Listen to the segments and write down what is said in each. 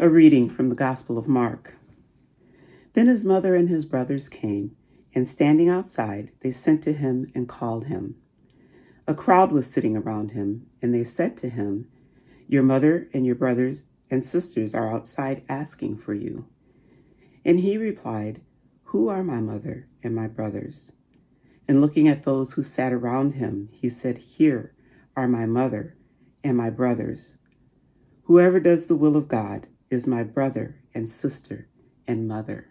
A reading from the Gospel of Mark. Then his mother and his brothers came, and standing outside, they sent to him and called him. A crowd was sitting around him, and they said to him, "Your mother and your brothers and sisters are outside asking for you." And he replied, "Who are my mother and my brothers?" And looking at those who sat around him, he said, "Here are my mother and my brothers. Whoever does the will of God is my brother and sister and mother."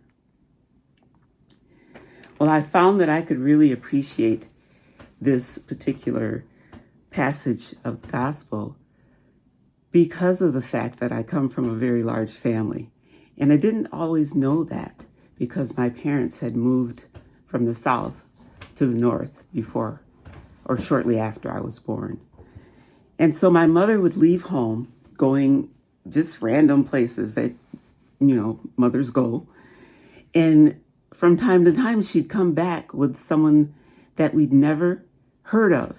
Well, I found that I could really appreciate this particular passage of the gospel because of the fact that I come from a very large family. And I didn't always know that because my parents had moved from the south to the north before or shortly after I was born. And so my mother would leave home going just random places that, mothers go. And from time to time, she'd come back with someone that we'd never heard of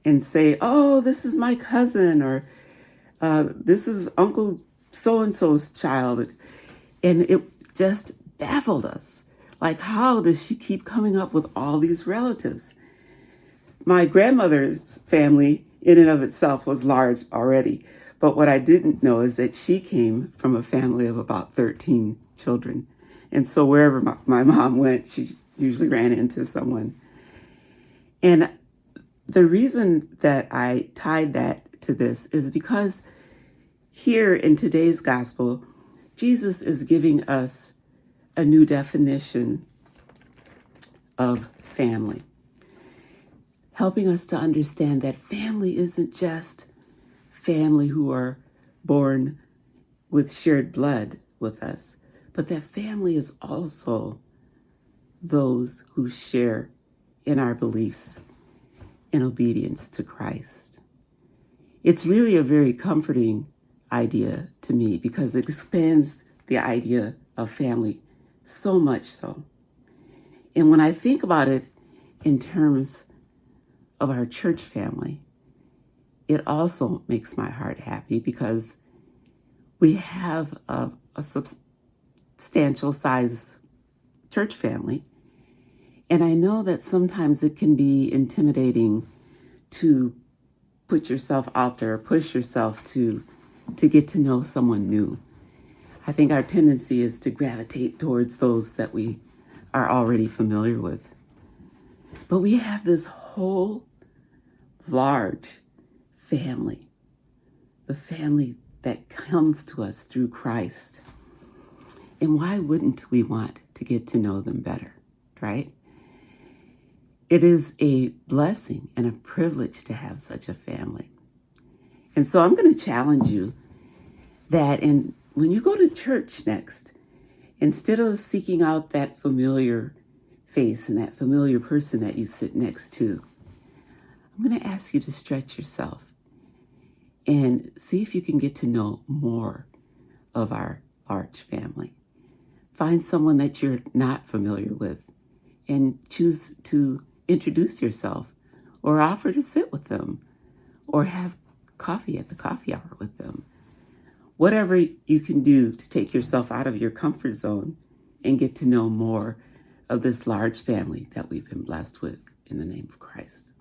and say, "Oh, this is my cousin," or "This is Uncle so-and-so's child." And it just baffled us. Like, how does she keep coming up with all these relatives? My grandmother's family in and of itself was large already. But what I didn't know is that she came from a family of about 13 children. And so wherever my mom went, she usually ran into someone. And the reason that I tied that to this is because here in today's gospel, Jesus is giving us a new definition of family, helping us to understand that family isn't just family who are born with shared blood with us, but that family is also those who share in our beliefs in obedience to Christ. It's really a very comforting idea to me because it expands the idea of family so much so. And when I think about it in terms of our church family, it also makes my heart happy because we have a substantial size church family. And I know that sometimes it can be intimidating to put yourself out there, push yourself to get to know someone new. I think our tendency is to gravitate towards those that we are already familiar with. But we have this whole large family, the family that comes to us through Christ. And why wouldn't we want to get to know them better, right? It is a blessing and a privilege to have such a family. And so I'm going to challenge you that when you go to church next, instead of seeking out that familiar face and that familiar person that you sit next to, I'm going to ask you to stretch yourself and see if you can get to know more of our large family. Find someone that you're not familiar with and choose to introduce yourself or offer to sit with them or have coffee at the coffee hour with them. Whatever you can do to take yourself out of your comfort zone and get to know more of this large family that we've been blessed with in the name of Christ.